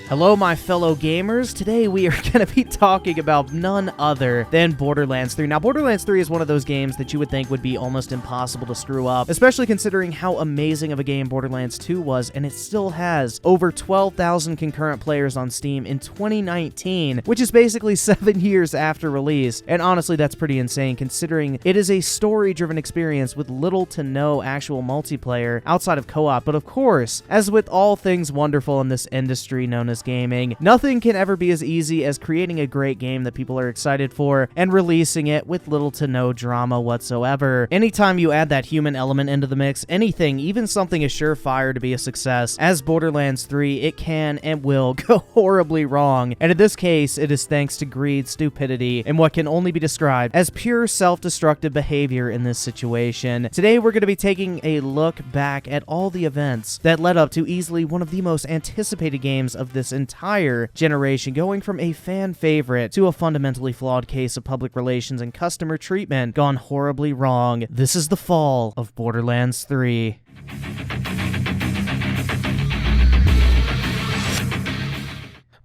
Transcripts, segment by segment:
Hello, my fellow gamers. Today we are going to be talking about none other than Borderlands 3. Now, Borderlands 3 is one of those games that you would think would be almost impossible to screw up, especially considering how amazing of a game Borderlands 2 was, and it still has over 12,000 concurrent players on Steam in 2019, which is basically 7 years after release. And honestly, that's pretty insane considering it is a story-driven experience with little to no actual multiplayer outside of co-op. But of course, as with all things wonderful in this industry known as gaming, nothing can ever be as easy as creating a great game that people are excited for and releasing it with little to no drama whatsoever. Anytime you add that human element into the mix, anything, even something as surefire to be a success as Borderlands 3, it can and will go horribly wrong. And in this case, it is thanks to greed, stupidity, and what can only be described as pure self-destructive behavior in this situation. Today, we're going to be taking a look back at all the events that led up to easily one of the most anticipated games of this entire generation, going from a fan favorite to a fundamentally flawed case of public relations and customer treatment gone horribly wrong. This is the fall of Borderlands 3.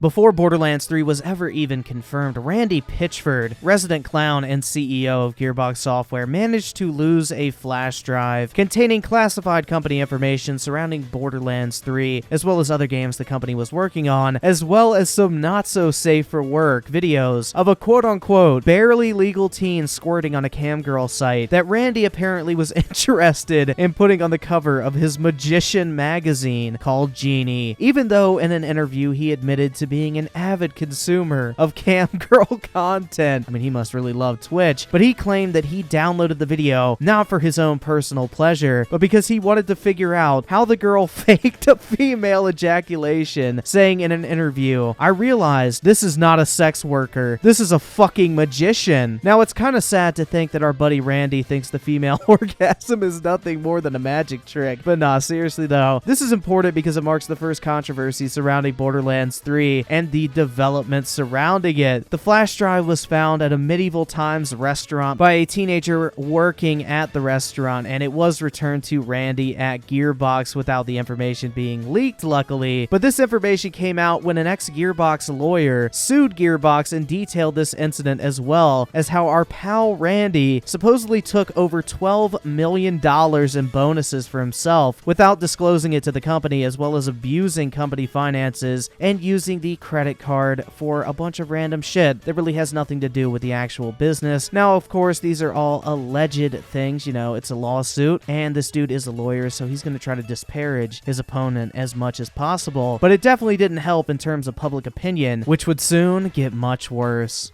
Before Borderlands 3 was ever even confirmed, Randy Pitchford, resident clown and CEO of Gearbox Software, managed to lose a flash drive containing classified company information surrounding Borderlands 3, as well as other games the company was working on, as well as some not-so-safe-for-work videos of a quote-unquote barely legal teen squirting on a camgirl site that Randy apparently was interested in putting on the cover of his magician magazine called Genie, even though in an interview he admitted to being an avid consumer of camgirl content. I mean, he must really love Twitch, but he claimed that he downloaded the video not for his own personal pleasure, but because he wanted to figure out how the girl faked a female ejaculation, saying in an interview, "I realized this is not a sex worker, this is a fucking magician." Now, it's kind of sad to think that our buddy Randy thinks the female orgasm is nothing more than a magic trick, but nah, seriously though, this is important because it marks the first controversy surrounding Borderlands 3 and the development surrounding it. The flash drive was found at a medieval times restaurant by a teenager working at the restaurant, and it was returned to Randy at Gearbox without the information being leaked, luckily. But this information came out when an ex-Gearbox lawyer sued Gearbox and detailed this incident, as well as how our pal Randy supposedly took over $12 million in bonuses for himself without disclosing it to the company, as well as abusing company finances and using the credit card for a bunch of random shit that really has nothing to do with the actual business. Now, of course, these are all alleged things, you know, it's a lawsuit, and this dude is a lawyer, so he's going to try to disparage his opponent as much as possible. But it definitely didn't help in terms of public opinion, which would soon get much worse.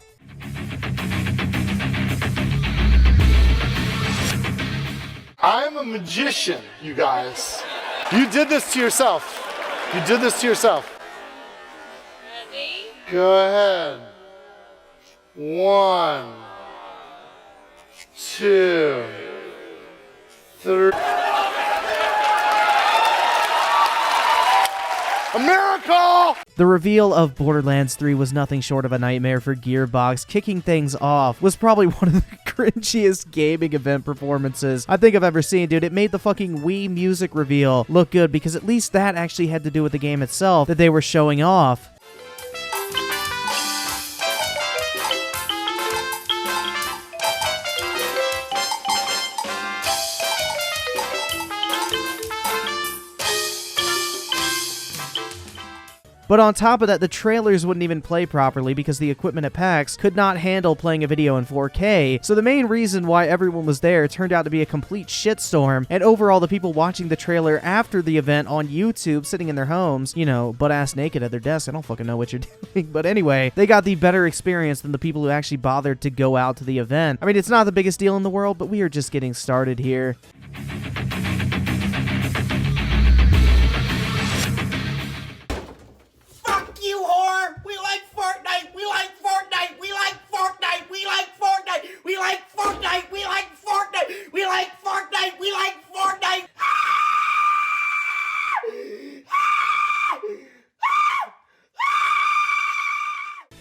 I'm a magician, you guys. You did this to yourself. You did this to yourself. Go ahead. 1, 2, 3. A miracle! The reveal of Borderlands 3 was nothing short of a nightmare for Gearbox. Kicking things off was probably one of the cringiest gaming event performances I think I've ever seen, dude. It made the fucking Wii music reveal look good because at least that actually had to do with the game itself that they were showing off. But on top of that, the trailers wouldn't even play properly because the equipment at PAX could not handle playing a video in 4K. So the main reason why everyone was there turned out to be a complete shitstorm, and overall the people watching the trailer after the event on YouTube, sitting in their homes, you know, butt-ass naked at their desk. I don't fucking know what you're doing. But anyway, they got the better experience than the people who actually bothered to go out to the event. I mean, it's not the biggest deal in the world, but we are just getting started here. You whore! We like Fortnite! We like Fortnite! We like Fortnite! We like Fortnite! We like Fortnite! We like Fortnite! We like Fortnite! We like Fortnite!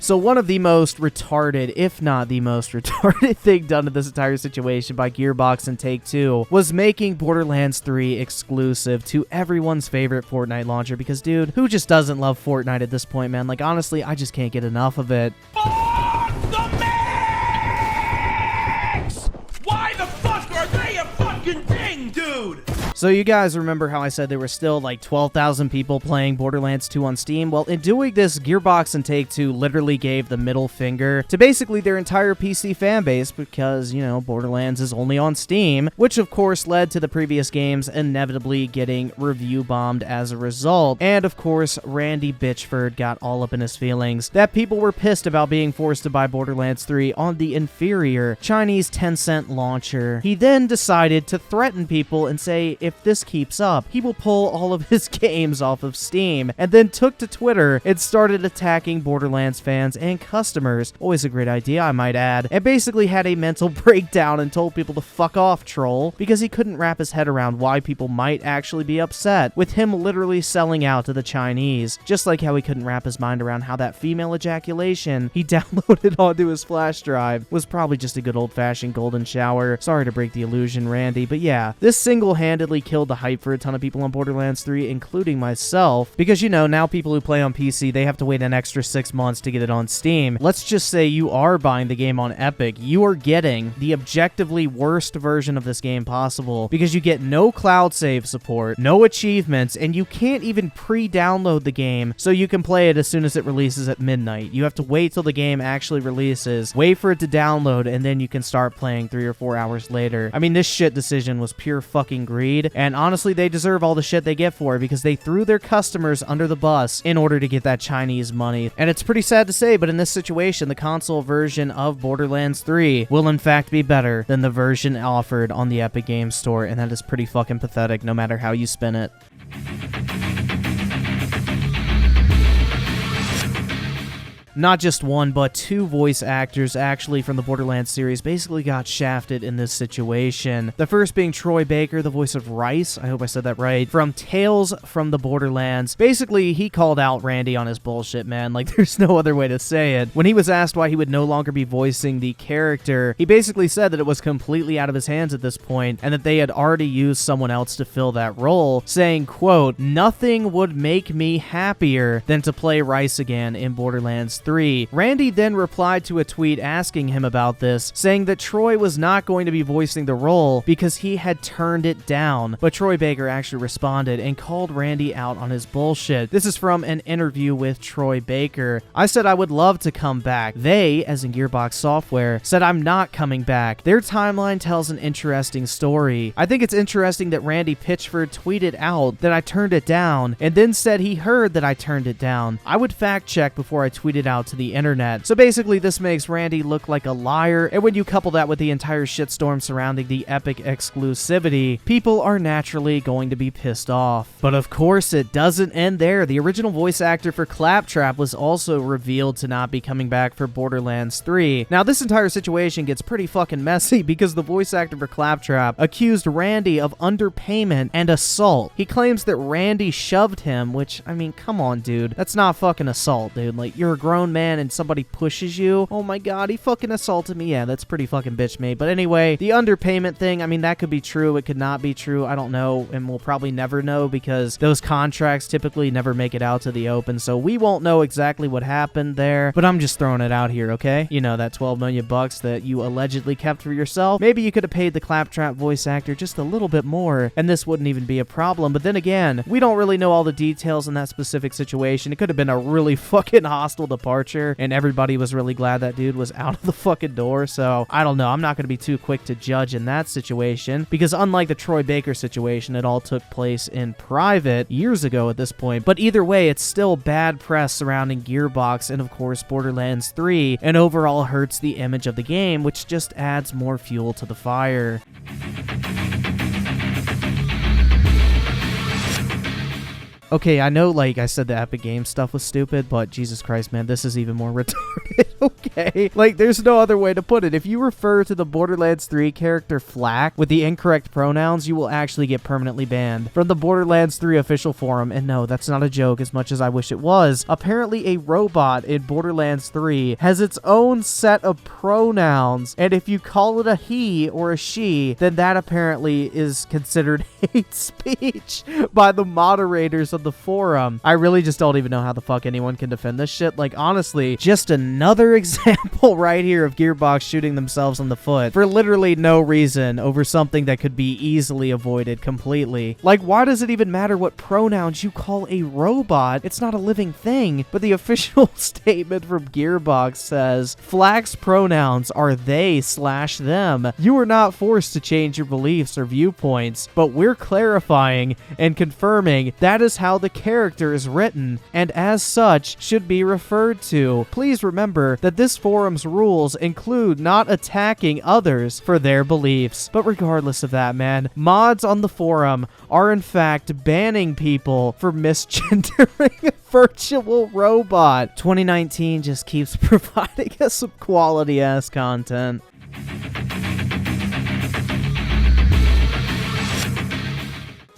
So one of the most retarded, if not the most retarded thing done in this entire situation by Gearbox and Take Two was making Borderlands 3 exclusive to everyone's favorite Fortnite launcher because, dude, who just doesn't love Fortnite at this point, man? Like, honestly, I just can't get enough of it. The mix! Why the fuck are they a fucking thing, dude? So you guys remember how I said there were still like 12,000 people playing Borderlands 2 on Steam? Well, in doing this, Gearbox and Take-Two literally gave the middle finger to basically their entire PC fanbase because, you know, Borderlands is only on Steam, which of course led to the previous games inevitably getting review bombed as a result. And of course, Randy Pitchford got all up in his feelings that people were pissed about being forced to buy Borderlands 3 on the inferior Chinese Tencent launcher. He then decided to threaten people and say if this keeps up, he will pull all of his games off of Steam, and then took to Twitter and started attacking Borderlands fans and customers. Always a great idea, I might add. And basically had a mental breakdown and told people to fuck off, troll, because he couldn't wrap his head around why people might actually be upset with him literally selling out to the Chinese. Just like how he couldn't wrap his mind around how that female ejaculation he downloaded onto his flash drive was probably just a good old-fashioned golden shower. Sorry to break the illusion, Randy, but yeah, this single-handedly killed the hype for a ton of people on Borderlands 3, including myself, because, you know, now people who play on PC, they have to wait an extra 6 months to get it on Steam. Let's just say you are buying the game on Epic, you are getting the objectively worst version of this game possible, because you get no cloud save support, no achievements, and you can't even pre-download the game so you can play it as soon as it releases at midnight. You have to wait till the game actually releases, wait for it to download, and then you can start playing 3 or 4 hours later. I mean, this shit decision was pure fucking greed, and honestly, they deserve all the shit they get for it because they threw their customers under the bus in order to get that Chinese money. And it's pretty sad to say, but in this situation, the console version of Borderlands 3 will in fact be better than the version offered on the Epic Games Store, and that is pretty fucking pathetic no matter how you spin it. Not just one, but 2 voice actors actually from the Borderlands series basically got shafted in this situation. The first being Troy Baker, the voice of Rice, I hope I said that right, from Tales from the Borderlands. Basically, he called out Randy on his bullshit, man. Like, there's no other way to say it. When he was asked why he would no longer be voicing the character, he basically said that it was completely out of his hands at this point, and that they had already used someone else to fill that role, saying, quote, "Nothing would make me happier than to play Rice again in Borderlands 3. Randy then replied to a tweet asking him about this, saying that Troy was not going to be voicing the role because he had turned it down. But Troy Baker actually responded and called Randy out on his bullshit. This is from an interview with Troy Baker. "I said I would love to come back. They, as in Gearbox Software, said I'm not coming back. Their timeline tells an interesting story. I think it's interesting that Randy Pitchford tweeted out that I turned it down and then said he heard that I turned it down. I would fact check before I tweeted out to the internet." So basically this makes Randy look like a liar, and when you couple that with the entire shitstorm surrounding the Epic exclusivity, people are naturally going to be pissed off. But of course it doesn't end there. The original voice actor for Claptrap was also revealed to not be coming back for Borderlands 3. Now this entire situation gets pretty fucking messy because the voice actor for Claptrap accused Randy of underpayment and assault. He claims that Randy shoved him, which, I mean, come on, dude. That's not fucking assault, dude. Like, you're a grown man and somebody pushes you. Oh my god, he fucking assaulted me. Yeah, that's pretty fucking bitch made. But anyway, the underpayment thing, I mean, that could be true. It could not be true. I don't know, and we'll probably never know because those contracts typically never make it out to the open, so we won't know exactly what happened there, but I'm just throwing it out here, okay? You know, that 12 million bucks that you allegedly kept for yourself, maybe you could have paid the Claptrap voice actor just a little bit more, and this wouldn't even be a problem. But then again, we don't really know all the details in that specific situation. It could have been a really fucking hostile departure, and everybody was really glad that dude was out of the fucking door, so I don't know. I'm not going to be too quick to judge in that situation, because unlike the Troy Baker situation, it all took place in private years ago at this point. But either way, it's still bad press surrounding Gearbox and of course Borderlands 3, and overall hurts the image of the game, which just adds more fuel to the fire. Okay, I know, like, I said the Epic Games stuff was stupid, but Jesus Christ, man, this is even more retarded, okay? Like, there's no other way to put it. If you refer to the Borderlands 3 character Flak with the incorrect pronouns, you will actually get permanently banned from the Borderlands 3 official forum. And no, that's not a joke as much as I wish it was. Apparently, a robot in Borderlands 3 has its own set of pronouns, and if you call it a he or a she, then that apparently is considered hate speech by the moderators of the forum. I really just don't even know how the fuck anyone can defend this shit. Like, honestly, just another example right here of Gearbox shooting themselves in the foot for literally no reason over something that could be easily avoided completely. Like, why does it even matter what pronouns you call a robot? It's not a living thing. But the official statement from Gearbox says, Flak's pronouns are they/them. You are not forced to change your beliefs or viewpoints, but we're clarifying and confirming that is how the character is written, and as such should be referred to. Please remember that this forum's rules include not attacking others for their beliefs. But regardless of that, man, mods on the forum are in fact banning people for misgendering a virtual robot. 2019 just keeps providing us some quality-ass content.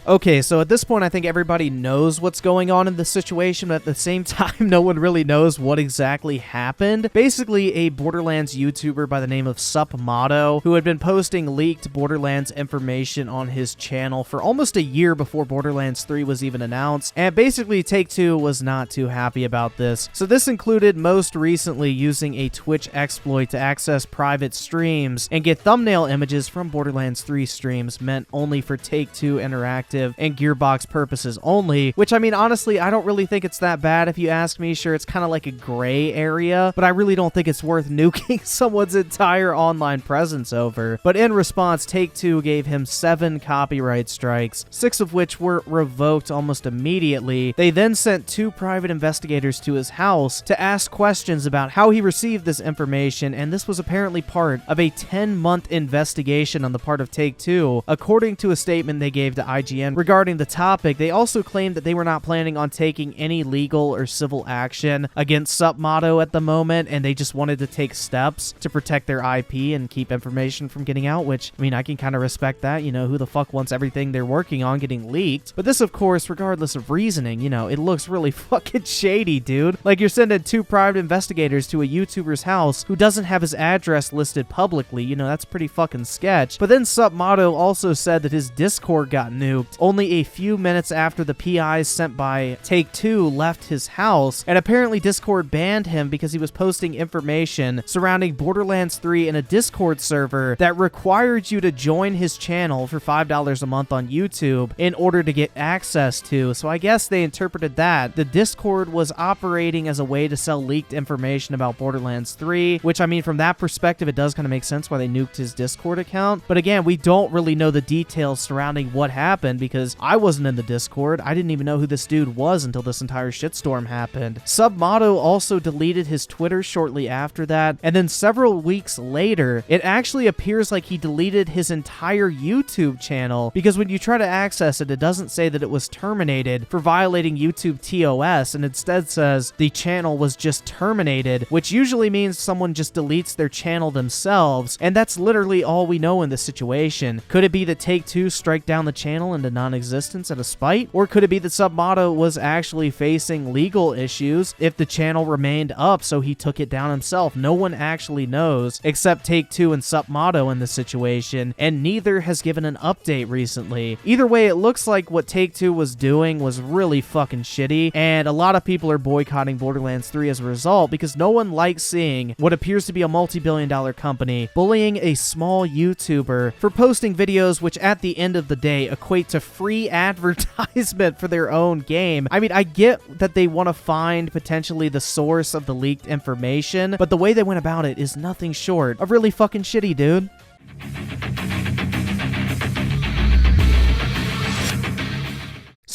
Okay, so at this point, I think everybody knows what's going on in the situation, but at the same time, no one really knows what exactly happened. Basically, a Borderlands YouTuber by the name of SupMatto, who had been posting leaked Borderlands information on his channel for almost a year before Borderlands 3 was even announced, and basically Take-Two was not too happy about this. So this included most recently using a Twitch exploit to access private streams and get thumbnail images from Borderlands 3 streams meant only for Take-Two Interactive and Gearbox purposes only, which, I mean, honestly, I don't really think it's that bad if you ask me. Sure, it's kind of like a gray area, but I really don't think it's worth nuking someone's entire online presence over. But in response, Take-Two gave him 7 copyright strikes, 6 of which were revoked almost immediately. They then sent 2 private investigators to his house to ask questions about how he received this information, and this was apparently part of a 10-month investigation on the part of Take-Two. According to a statement they gave to IGN regarding the topic, they also claimed that they were not planning on taking any legal or civil action against SupMatto at the moment, and they just wanted to take steps to protect their IP and keep information from getting out, which, I mean, I can kind of respect that. You know, who the fuck wants everything they're working on getting leaked? But this, of course, regardless of reasoning, you know, it looks really fucking shady, dude. Like, you're sending 2 private investigators to a YouTuber's house who doesn't have his address listed publicly. You know, that's pretty fucking sketch. But then SupMatto also said that his Discord got nuked only a few minutes after the PIs sent by Take-Two left his house, and apparently Discord banned him because he was posting information surrounding Borderlands 3 in a Discord server that required you to join his channel for $5 a month on YouTube in order to get access to. So I guess they interpreted that the Discord was operating as a way to sell leaked information about Borderlands 3, which, I mean, from that perspective, it does kind of make sense why they nuked his Discord account. But again, we don't really know the details surrounding what happened because I wasn't in the Discord. I didn't even know who this dude was until this entire shitstorm happened. SupMatto also deleted his Twitter shortly after that, and then several weeks later, it actually appears like he deleted his entire YouTube channel because when you try to access it, it doesn't say that it was terminated for violating YouTube TOS, and instead says the channel was just terminated, which usually means someone just deletes their channel themselves, and that's literally all we know in this situation. Could it be that Take-Two strike down the channel into non-existence out of spite? Or could it be that SupMatto was actually facing legal issues if the channel remained up, so he took it down himself? No one actually knows, except Take-Two and SupMatto in this situation, and neither has given an update recently. Either way, it looks like what Take-Two was doing was really fucking shitty, and a lot of people are boycotting Borderlands 3 as a result because no one likes seeing what appears to be a multi-billion-dollar company bullying a small YouTuber for posting videos which at the end of the day equate to free advertisement for their own game. I mean, I get that they want to find potentially the source of the leaked information, but the way they went about it is nothing short of really fucking shitty, dude.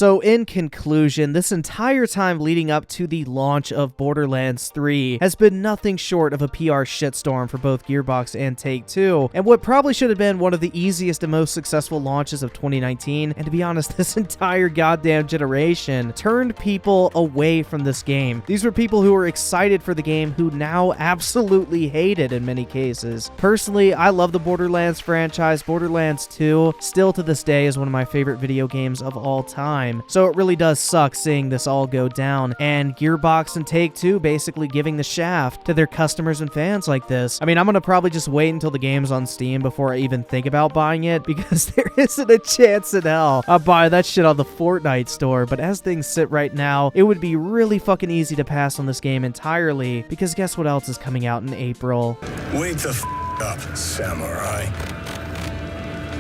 So in conclusion, this entire time leading up to the launch of Borderlands 3 has been nothing short of a PR shitstorm for both Gearbox and Take-Two, and what probably should have been one of the easiest and most successful launches of 2019, and to be honest, this entire goddamn generation turned people away from this game. These were people who were excited for the game who now absolutely hate it in many cases. Personally, I love the Borderlands franchise. Borderlands 2 still to this day is one of my favorite video games of all time, so it really does suck seeing this all go down, and Gearbox and Take-Two basically giving the shaft to their customers and fans like this. I mean, I'm gonna probably just wait until the game's on Steam before I even think about buying it, because there isn't a chance in hell I'll buy that shit on the Fortnite store, but as things sit right now, it would be really fucking easy to pass on this game entirely, because guess what else is coming out in April? Wake the f up, samurai.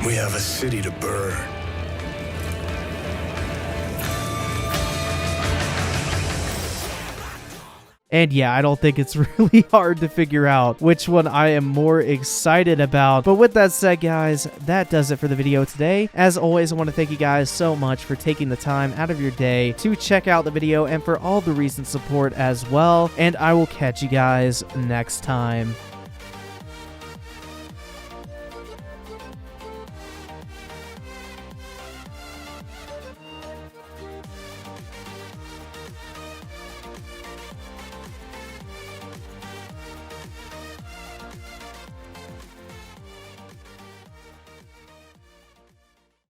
We have a city to burn. And yeah, I don't think it's really hard to figure out which one I am more excited about. But with that said, guys, that does it for the video today. As always, I want to thank you guys so much for taking the time out of your day to check out the video and for all the recent support as well. And I will catch you guys next time.